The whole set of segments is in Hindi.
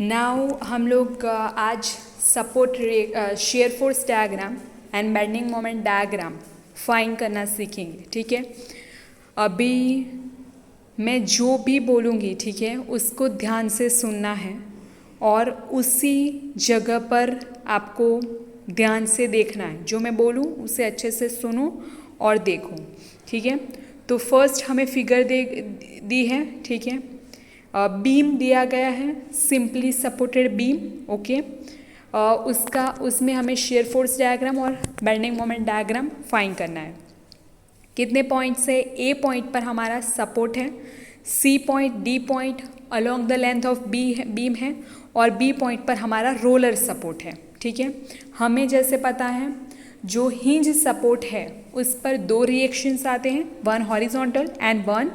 नाउ हम लोग आज support shear force diagram and bending moment diagram find करना सीखेंगे। ठीक है, अभी मैं जो भी बोलूँगी, ठीक है, उसको ध्यान से सुनना है और उसी जगह पर आपको ध्यान से देखना है। जो मैं बोलूँ उसे अच्छे से सुनो और देखो। ठीक है, तो फर्स्ट हमें फिगर दी है। ठीक है, बीम दिया गया है, सिंपली सपोर्टेड बीम। ओके, उसमें हमें शेयर फोर्स डायग्राम और बेंडिंग मोमेंट डायग्राम फाइंड करना है। कितने पॉइंट से? ए पॉइंट पर हमारा सपोर्ट है, C point, D point along the length of beam है और बी पॉइंट पर हमारा रोलर सपोर्ट है। ठीक है, हमें जैसे पता है जो हिंज सपोर्ट है उस पर दो रिएक्शंस आते हैं, one horizontal and one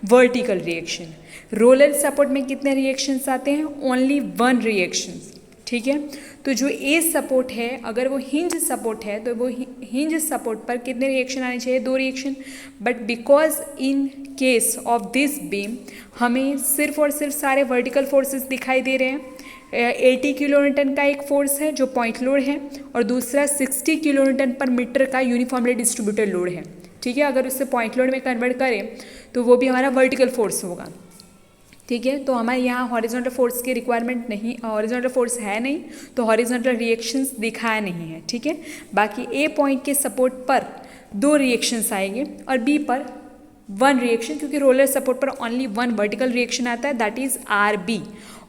vertical reaction. Roller support में कितने रिएक्शंस आते हैं? Only one reactions. ठीक है, तो जो ए सपोर्ट है, अगर वो हिंज सपोर्ट है तो वो हिंज सपोर्ट पर कितने रिएक्शन आने चाहिए? दो reaction. But because in case of this beam हमें सिर्फ और सिर्फ सारे वर्टिकल फोर्सेस दिखाई दे रहे हैं। 80 किलो न्यूटन का एक फोर्स है जो पॉइंट लोड है और दूसरा 60 किलो न्यूटन पर मीटर का यूनिफॉर्मली डिस्ट्रीब्यूटेड लोड है। ठीक है, अगर उससे पॉइंट लोड में कन्वर्ट करें तो वो भी हमारा वर्टिकल फोर्स होगा। ठीक है, तो हमारे यहाँ हॉरिजॉन्टल फोर्स की रिक्वायरमेंट नहीं, हॉरिजॉन्टल फोर्स है नहीं, तो हॉरिजॉन्टल रिएक्शंस दिखाया नहीं है। ठीक है, बाकी ए पॉइंट के सपोर्ट पर दो रिएक्शंस आएंगे और बी पर वन रिएक्शन, क्योंकि रोलर सपोर्ट पर ओनली वन वर्टिकल रिएक्शन आता है, दैट इज आर बी,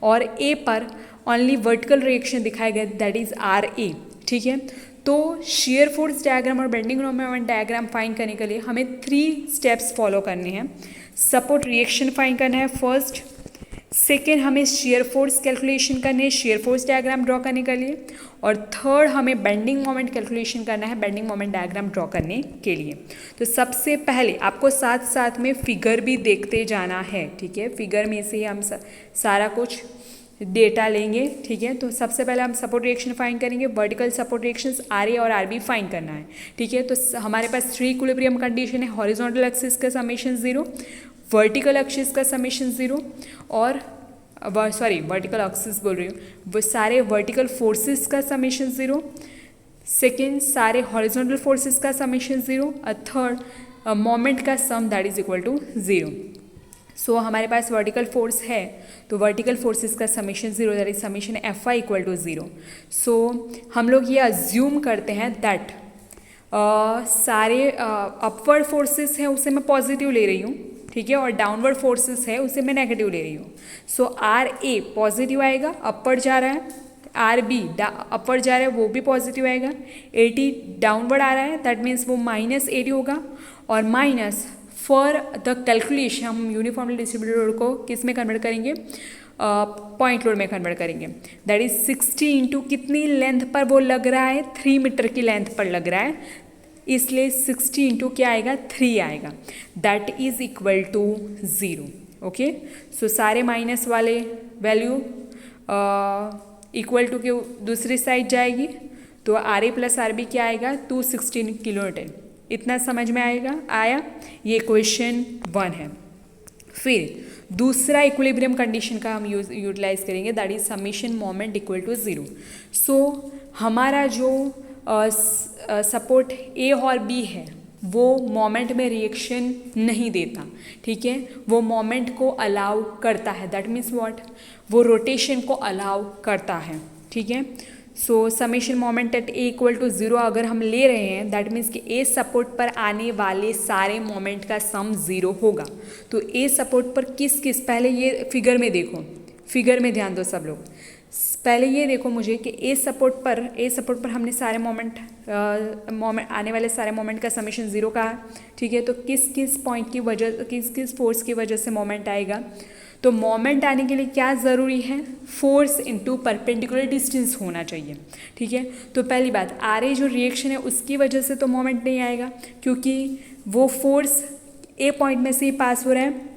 और ए पर ओनली वर्टिकल रिएक्शन दिखाया गया, दैट इज आर ए। ठीक है, तो शेयर फोर्स डायग्राम और बेंडिंग मोमेंट डायग्राम फाइंड करने के लिए हमें 3 स्टेप्स फॉलो करने हैं। सपोर्ट रिएक्शन फाइंड करना है फर्स्ट, सेकेंड हमें शेयर फोर्स कैलकुलेशन करनी है शेयर फोर्स डायग्राम ड्रॉ करने के लिए, और थर्ड हमें बेंडिंग मोमेंट कैलकुलेशन करना है बेंडिंग मोमेंट डायग्राम ड्रॉ करने के लिए। तो सबसे पहले आपको साथ साथ में फिगर भी देखते जाना है। ठीक है, फिगर में से ही हम सारा कुछ डेटा लेंगे। ठीक है, तो सबसे पहले हम सपोर्ट रिएक्शन फाइंड करेंगे। Vertical support reactions R A और आर बी फाइंड करना है। ठीक है, तो हमारे पास 3 इक्विलिब्रियम कंडीशन है, हॉरिजॉन्टल एक्सिस का समेशन 0, वर्टिकल एक्सिस का समेशन 0, और वर्टिकल एक्सिस बोल रही हूँ, वो सारे वर्टिकल फोर्सेस का समेशन 0, सेकेंड सारे हॉरिजॉन्टल फोर्सेस का समेशन 0, और थर्ड मोमेंट का sum that is equal to 0। So हमारे पास वर्टिकल फोर्स है तो वर्टिकल फोर्सेस का summation 0, that is summation F I equal to 0। सो हम लोग ये अज्यूम करते हैं दैट सारे अपवर्ड फोर्सेस हैं उसे मैं पॉजिटिव ले रही हूँ। ठीक है, और डाउनवर्ड फोर्सेस है उसे मैं नेगेटिव ले रही हूँ। सो आर ए पॉजिटिव आएगा, अपवर्ड जा रहा है, आर बी अपवर्ड जा रहा है, वो भी पॉजिटिव आएगा, 80 डाउनवर्ड आ रहा है, दैट मीन्स वो -80 होगा, और माइनस फॉर द कैलकुलेशन हम यूनिफॉर्मली डिस्ट्रीब्यूटेड लोड को किस में कन्वर्ट करेंगे? पॉइंट लोड में कन्वर्ट करेंगे, दैट इज 60 इंटू कितनी लेंथ पर वो लग रहा है? 3 मीटर की लेंथ पर लग रहा है, इसलिए 60 इंटू क्या आएगा? 3 आएगा, that is equal to 0। Okay, so सारे माइनस वाले वैल्यू इक्वल टू के दूसरी साइड जाएगी, तो R A plus R B क्या आएगा? 216 किलो न्यूटन। इतना समझ में आया? ये क्वेश्चन 1 है। फिर दूसरा इक्विलिब्रियम कंडीशन का हम यूटिलाइज करेंगे, that is summation moment equal to 0। So हमारा जो सपोर्ट ए और बी है वो मोमेंट में रिएक्शन नहीं देता। ठीक है, वो मोमेंट को अलाउ करता है, दैट मीन्स व्हाट? वो रोटेशन को अलाउ करता है। ठीक है, so summation moment at A equal to 0 अगर हम ले रहे हैं, दैट मीन्स कि ए सपोर्ट पर आने वाले सारे मोमेंट का सम 0 होगा। तो ए सपोर्ट पर किस किस, पहले ये फिगर में देखो, फिगर में ध्यान दो सब लोग। पहले ये देखो मुझे कि ए सपोर्ट पर हमने सारे मोमेंट आने वाले सारे मोमेंट का समेशन 0 कहा। ठीक है, तो किस किस पॉइंट की वजह, किस किस फोर्स की वजह से मोमेंट आएगा? तो मोमेंट आने के लिए क्या ज़रूरी है? फोर्स इनटू परपेंडिकुलर डिस्टेंस होना चाहिए। ठीक है, तो पहली बात, आर ए जो रिएक्शन है उसकी वजह से तो मोमेंट नहीं आएगा, क्योंकि वो फोर्स ए पॉइंट में से ही पास हो रहा है,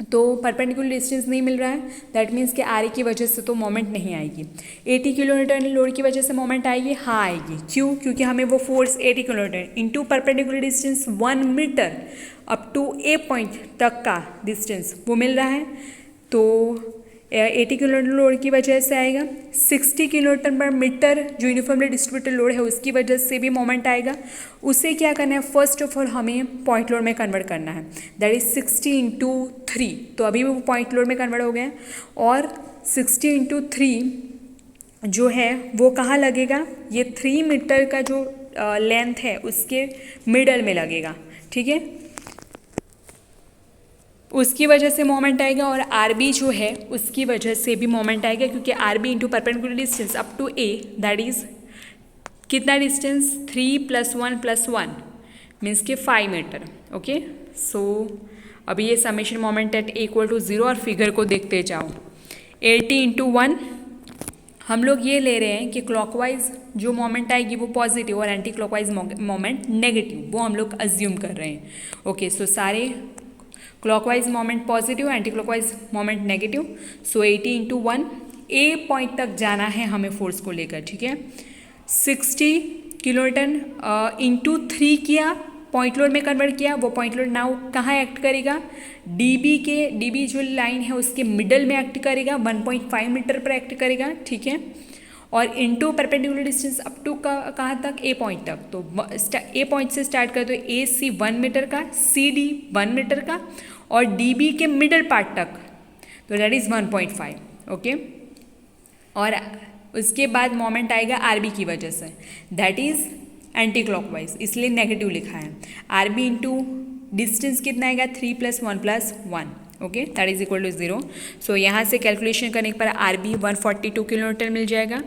तो परपेंडिकुलर डिस्टेंस नहीं मिल रहा है, दैट मीन्स कि आर ए की वजह से तो मोमेंट नहीं आएगी। 80 किलो न्यूटन लोड की वजह से मोमेंट आएगी? हाँ आएगी। क्यों? क्योंकि हमें वो force 80 kilo newton into perpendicular distance 1 metre up to A point तक का डिस्टेंस वो मिल रहा है, तो 80 किलो लोड की वजह से आएगा। 60 किलो न्यूटन पर मीटर जो यूनिफॉर्मली डिस्ट्रीब्यूटेड लोड है उसकी वजह से भी मोमेंट आएगा। उसे क्या करना है, फर्स्ट ऑफ ऑल हमें पॉइंट लोड में कन्वर्ट करना है, दैट इज 60 इंटू 3। तो अभी वो पॉइंट लोड में कन्वर्ट हो गया है और 60 इंटू 3 जो है वो कहाँ लगेगा, ये 3 मीटर का जो लेंथ है उसके मिडल में लगेगा, ठीक है। उसकी वजह से मोमेंट आएगा और आर बी जो है उसकी वजह से भी मोमेंट आएगा, क्योंकि R B into perpendicular distance up to A, that is कितना डिस्टेंस, 3 + 1 + 1 मीन्स के 5 मीटर। ओके, सो अभी ये summation moment at A equal to 0 और फिगर को देखते जाओ। 80 इंटू 1 हम लोग ये ले रहे हैं कि क्लॉकवाइज जो मोमेंट आएगी वो पॉजिटिव और एंटी क्लॉकवाइज मोमेंट नेगेटिव, वो हम लोग अज्यूम कर रहे हैं। ओके, सो सारे clockwise moment positive, anti clockwise moment negative. So 80 into 1 A point तक जाना है हमें फोर्स को लेकर, ठीक है। 60 किलो न्यूटन इंटू 3 किया, पॉइंट लोड में कन्वर्ट किया। वो पॉइंट लोड नाउ कहाँ एक्ट करेगा, डीबी जो लाइन है उसके मिडल में एक्ट करेगा, 1.5 मीटर पर एक्ट करेगा, ठीक है। और into perpendicular distance up to कहाँ तक, ए पॉइंट तक। तो ए पॉइंट से स्टार्ट कर, तो ए सी 1 मीटर का, सी डी 1 मीटर का और डी बी के मिडल पार्ट तक, तो दैट इज़ 1.5। ओके, और उसके बाद मोमेंट आएगा आर बी की वजह से, दैट इज़ एंटी क्लॉकवाइज, इसलिए नेगेटिव लिखा है। आर बी इंटू डिस्टेंस कितना आएगा, 3 + 1 + 1, okay, that is equal to 0। So यहाँ से कैलकुलेशन करने पर आर बी 142 किलो न्यूटन मिल जाएगा।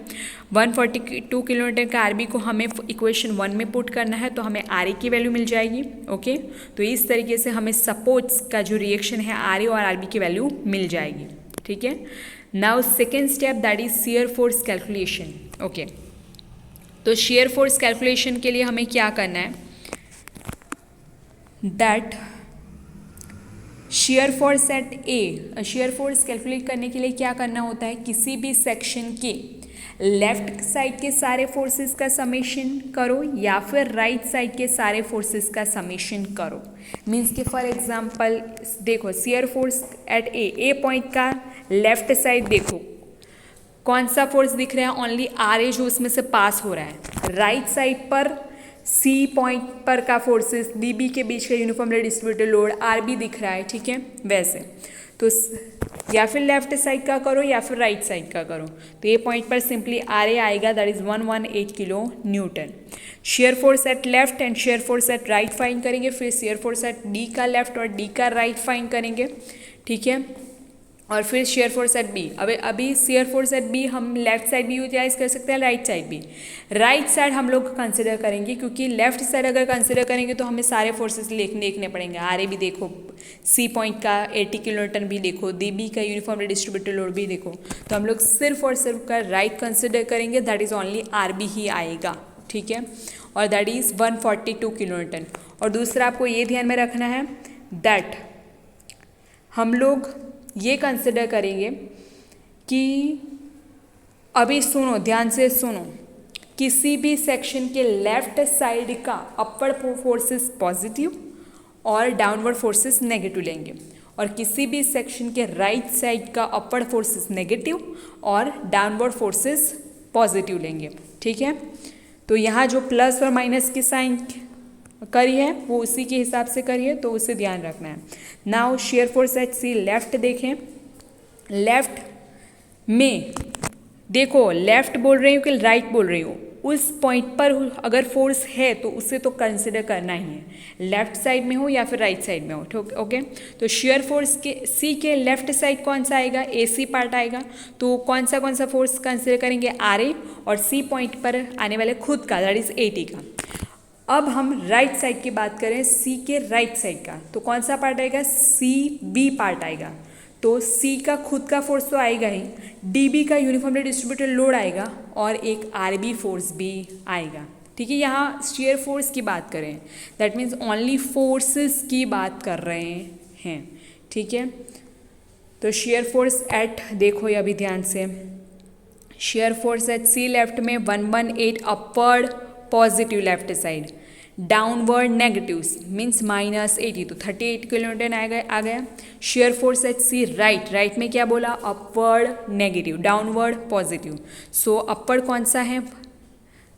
142 किलो न्यूटन का आर बी को हमें इक्वेशन 1 में पुट करना है, तो हमें आर ए की वैल्यू मिल जाएगी। ओके, तो इस तरीके से हमें सपोर्ट्स का जो रिएक्शन है आर ए और आर बी की वैल्यू मिल जाएगी, ठीक है। Now second step, that is shear force calculation. Okay, तो शियर फोर्स कैलकुलेशन के लिए हमें क्या करना है, that shear force at A, shear force calculate करने के लिए क्या करना होता है, किसी भी सेक्शन के लेफ्ट साइड के सारे फोर्सेस का समेशन करो या फिर राइट साइड के सारे फोर्सेस का समेशन करो। मीन्स कि फॉर एग्जांपल देखो, shear force at A point का लेफ्ट साइड देखो कौन सा फोर्स दिख रहा है, ओनली आर ए जो उसमें से पास हो रहा है। राइट साइड पर सी पॉइंट पर का फोर्सेस डी बी के बीच का uniformly distributed load R B दिख रहा है, ठीक है। वैसे तो या फिर लेफ्ट साइड का करो या फिर राइट साइड का करो, तो ये पॉइंट पर सिंपली आर ए आएगा, that is 118 kilo Newton. Share force eight left and shear force eight right find करेंगे, फिर शेयर फोर्स एट डी का लेफ्ट और डी का राइट फाइंड करेंगे, ठीक है। और फिर शेयर फोर्स एट बी, अभी शेयर फोर्स एट बी हम लेफ्ट साइड भी यूटिलाइज कर सकते हैं, राइट साइड भी। राइट साइड हम लोग कंसिडर करेंगे, क्योंकि लेफ्ट साइड अगर कंसिडर करेंगे तो हमें सारे फोर्सेस देखने पड़ेंगे। आर ए भी देखो, सी पॉइंट का 80 किलो न्यूटन भी देखो, डी बी का यूनिफॉर्मली डिस्ट्रीब्यूटेड लोड भी देखो, तो हम लोग सिर्फ और सिर्फ का राइट कंसिडर करेंगे, that is only R B ही आएगा, ठीक है। और दैट इज़ 142 किलो न्यूटन। और दूसरा आपको ये ध्यान में रखना है दैट हम लोग ये कंसिडर करेंगे कि अभी सुनो, ध्यान से सुनो, किसी भी सेक्शन के लेफ्ट साइड का अपवर्ड फोर्सेस पॉजिटिव और डाउनवर्ड फोर्सेस नेगेटिव लेंगे, और किसी भी सेक्शन के राइट साइड का अपवर्ड फोर्सेस नेगेटिव और डाउनवर्ड फोर्सेस पॉजिटिव लेंगे, ठीक है। तो यहाँ जो प्लस और माइनस की साइन करी है वो उसी के हिसाब से करिए, तो उसे ध्यान रखना है। Now shear force at C left देखें, लेफ्ट में देखो, लेफ्ट बोल रही हूँ कि राइट बोल रही हूँ, उस पॉइंट पर अगर फोर्स है तो उसे तो कंसिडर करना ही है, लेफ्ट साइड में हो या फिर राइट साइड में हो, ठीक, ओके। तो शेयर फोर्स के सी के लेफ्ट साइड कौन सा आएगा, ए सी पार्ट आएगा, तो कौन सा फोर्स कंसिडर करेंगे, आर ए, और सी पॉइंट पर आने वाले खुद का, दैट इज 80 का। अब हम राइट साइड की बात करें, सी के राइट साइड का, तो कौन सा पार्ट आएगा, सी बी पार्ट आएगा। तो सी का खुद का फोर्स तो आएगा ही, डी बी का यूनिफॉर्मली डिस्ट्रीब्यूटेड लोड आएगा और एक आर बी फोर्स भी आएगा, ठीक है। यहाँ शेयर फोर्स की बात करें, दैट मीन्स ओनली फोर्सेस की बात कर रहे हैं, ठीक है। तो शेयर फोर्स एट देखो ये अभी ध्यान से, shear force at C left में 118 upward positive left side, downward negatives means -80, तो 38 किलोन्यूटन आ गया। Shear force at C right में क्या बोला, upward negative, downward positive. So upward कौन सा है,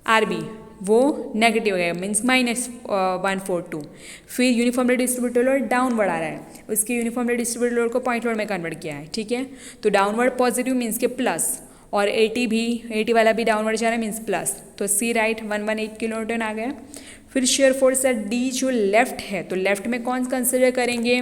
आरबी, वो नेगेटिव है मीन्स -142। फिर यूनिफॉर्मली डिस्ट्रीब्यूटेड लोड डाउनवर्ड आ रहा है, उसके यूनिफॉर्मली डिस्ट्रीब्यूटेड लोड को पॉइंट लोड में कन्वर्ट किया है, ठीक है। तो डाउनवर्ड पॉजिटिव मीन्स के प्लस, और 80 वाला भी डाउनवर्ड जा रहा है मीन्स प्लस, तो सी राइट 118 किलोन्यूटन आ गया। फिर शेयर फोर्स एट डी जो लेफ्ट है, तो लेफ्ट में कौन कंसिडर करेंगे,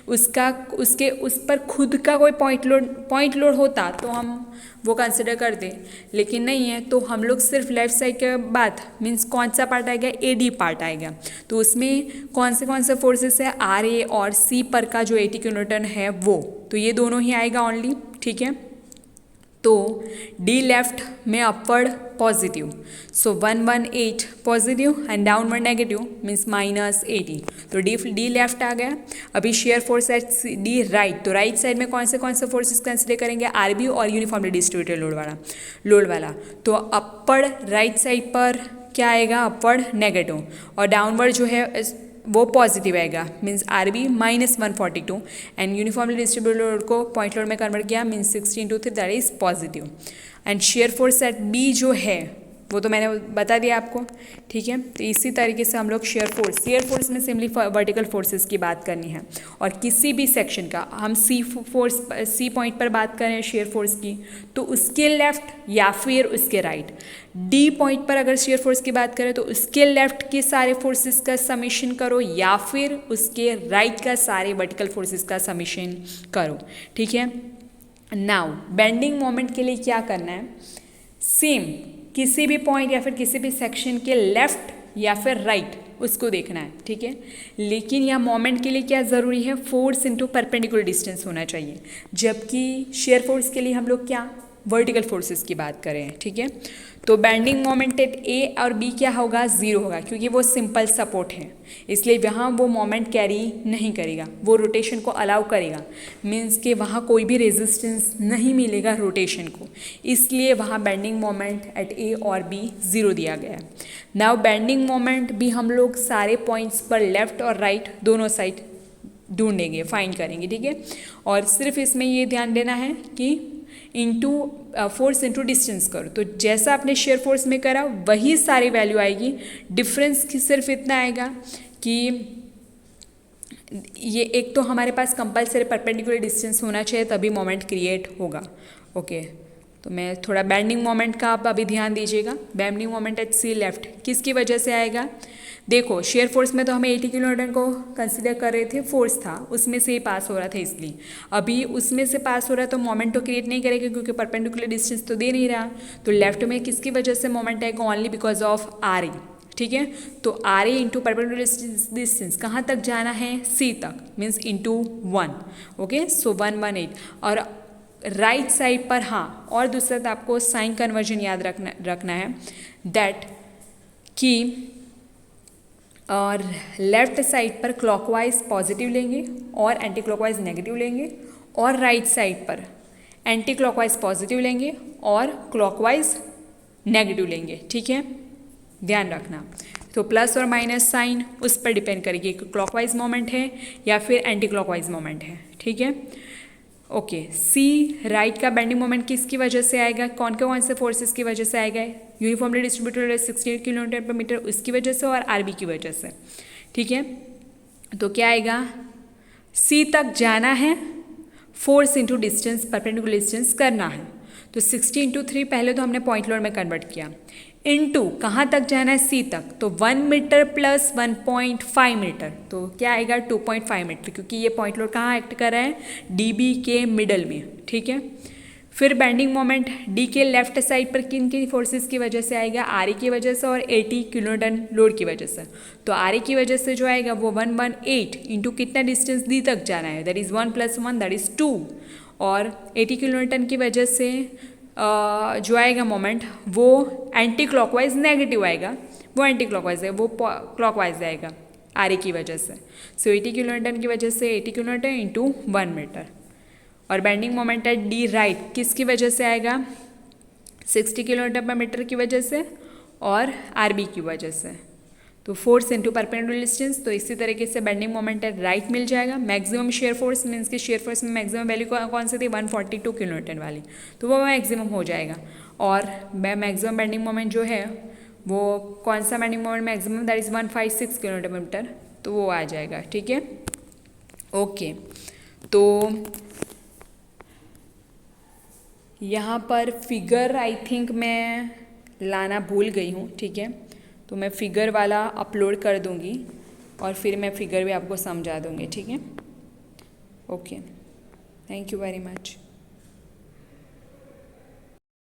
उस पर खुद का कोई पॉइंट लोड होता तो हम वो कंसिडर करते, लेकिन नहीं है, तो हम लोग सिर्फ लेफ्ट साइड के बाद मीन्स कौन सा पार्ट आएगा, ए डी पार्ट आएगा। तो उसमें कौन से फोर्सेस है, आर ए और सी पर का जो 80 किलोन्यूटन है वो, तो ये दोनों ही आएगा ओनली, ठीक है। तो डी लेफ्ट में upward positive, so 118 positive and downward negative means -80, तो डी लेफ्ट आ गया। अभी share force eight D right, तो राइट साइड में कौन से फोर्सेस कंसिडर करेंगे, आरबी और यूनिफॉर्मली डिस्ट्रीब्यूटेड लोड वाला। तो अपवर्ड राइट साइड पर क्या आएगा, अपवर्ड नेगेटिव, और डाउनवर्ड जो है वो पॉजिटिव आएगा means R B -142 and uniformly distributed load को पॉइंट लोड में कन्वर्ट किया means 16 that is positive. And shear force at B जो है वो तो मैंने बता दिया आपको, ठीक है। तो इसी तरीके से हम लोग शेयर फोर्स में सिंपली वर्टिकल फोर्सेस की बात करनी है, और किसी भी सेक्शन का हम सी पॉइंट पर बात करें शेयर फोर्स की, तो उसके लेफ्ट या फिर उसके राइट, डी पॉइंट पर अगर शेयर फोर्स की बात करें तो उसके लेफ्ट के सारे फोर्सेस का समीशन करो, या फिर उसके राइट का सारे वर्टिकल फोर्सेस का समीशन करो, ठीक है। नाउ बेंडिंग मोमेंट के लिए क्या करना है, सेम किसी भी पॉइंट या फिर किसी भी सेक्शन के लेफ्ट या फिर राइट उसको देखना है, ठीक है। लेकिन यह मोमेंट के लिए क्या ज़रूरी है, फोर्स इनटू परपेंडिकुलर डिस्टेंस होना चाहिए, जबकि शेयर फोर्स के लिए हम लोग क्या वर्टिकल फोर्सेस की बात करें, ठीक है। तो बेंडिंग मोमेंट एट ए और बी क्या होगा, 0 होगा, क्योंकि वो सिंपल सपोर्ट है, इसलिए वहाँ वो मोमेंट कैरी नहीं करेगा, वो रोटेशन को अलाउ करेगा, मीन्स कि वहाँ कोई भी रेजिस्टेंस नहीं मिलेगा रोटेशन को, इसलिए वहाँ बेंडिंग मोमेंट एट ए और बी 0 दिया गया है। नाउ बेंडिंग मोमेंट भी हम लोग सारे पॉइंट्स पर लेफ्ट और राइट दोनों साइड ढूंढेंगे, फाइंड करेंगे, ठीक है। और सिर्फ इसमें ये ध्यान देना है कि फोर्स इंटू डिस्टेंस करो, तो जैसा आपने शेयर फोर्स में करा वही सारी वैल्यू आएगी, डिफरेंस सिर्फ इतना आएगा कि ये एक तो हमारे पास कंपलसरी परपेंडिकुलर डिस्टेंस होना चाहिए तभी मोमेंट क्रिएट होगा, ओके। तो मैं थोड़ा बेंडिंग मोमेंट का आप अभी ध्यान दीजिएगा। Bending moment at C left किसकी वजह से आएगा, देखो शेयर फोर्स में तो हमें 80 किलोन्यूटन को कंसिडर कर रहे थे, फोर्स था उसमें से ही पास हो रहा था, इसलिए अभी उसमें से पास हो रहा है तो मोमेंट तो क्रिएट नहीं करेगा क्योंकि परपेंडिकुलर डिस्टेंस तो दे नहीं रहा। तो लेफ्ट में किसकी वजह से मोमेंट आएगा, only because of R A, ठीक है। तो R A into perpendicular distance कहाँ तक जाना है, सी तक, मीन्स इंटू 1, ओके। सो 118 और राइट साइड पर, हाँ, और दूसरा आपको साइन कन्वर्जन याद रखना है दैट कि और लेफ्ट साइड पर क्लॉकवाइज पॉजिटिव लेंगे और एंटी क्लॉकवाइज नेगेटिव लेंगे, और राइट साइड पर एंटी क्लॉकवाइज पॉजिटिव लेंगे और क्लॉकवाइज नेगेटिव लेंगे, ठीक है, ध्यान रखना। तो प्लस और माइनस साइन उस पर डिपेंड करेगी कि क्लॉकवाइज मोमेंट है या फिर एंटी क्लॉकवाइज मोमेंट है, ठीक है, ओके। सी राइट का बेंडिंग मोमेंट किसकी वजह से आएगा, कौन से फोर्सेस की वजह से आएगा, यूनिफॉर्मली डिस्ट्रीब्यूटेड 68 किलोमीटर पर मीटर उसकी वजह से और आरबी की वजह से, ठीक है। तो क्या आएगा, सी तक जाना है, force into distance perpendicular distance करना है, तो 60 इंटू 3 पहले तो हमने पॉइंट लोड में कन्वर्ट किया, इनटू कहाँ तक जाना है, सी तक, तो 1 मीटर प्लस 1.5 मीटर, तो क्या आएगा 2.5 मीटर, क्योंकि ये पॉइंट लोड कहाँ एक्ट कर रहा है, डीबी के मिडल में, ठीक है। फिर बेंडिंग मोमेंट डी के लेफ्ट साइड पर किन फोर्सेस की वजह से आएगा, आर ए की वजह से और 80 किलोन्यूटन लोड की वजह से। तो आर ए की वजह से जो आएगा वो 118 इंटू कितना डिस्टेंस डी तक जाना है, दैट इज़ 1 + 1 दैट इज़ 2, और 80 किलोन्यूटन की वजह से जो आएगा मोमेंट वो एंटी क्लॉकवाइज नेगेटिव आएगा, वो एंटी क्लॉकवाइज है, वो क्लॉकवाइज आएगा आर ए की वजह से। सो 80 किलोन्यूटन की वजह से 80 किलोन्यूटन इंटू 1 मीटर। और bending moment eight D right किसकी वजह से आएगा, 60 किलोमीटर पर मीटर की वजह से और आर बी की वजह से। तो फोर्स इनटू परपेंडिकुलर डिस्टेंस, तो इसी तरीके से बेंडिंग मोमेंट एट राइट मिल जाएगा। मैक्सिमम शेयर फोर्स मीन्स कि शेयर फोर्स में मैक्सिमम वैल्यू कौन सी थी 142 किलो न्यूटन वाली, तो वो मैक्सिमम हो जाएगा। और मैक्सिमम बेंडिंग मोमेंट जो है वो कौन सा bending moment maximum, that is 156 kilo newton metre, तो वो आ जाएगा। ठीक है, ओके। तो यहाँ पर फिगर आई थिंक मैं लाना भूल गई हूँ। ठीक है, तो मैं फिगर वाला अपलोड कर दूँगी और फिर मैं फिगर भी आपको समझा दूँगी। ठीक है, okay, thank you very much.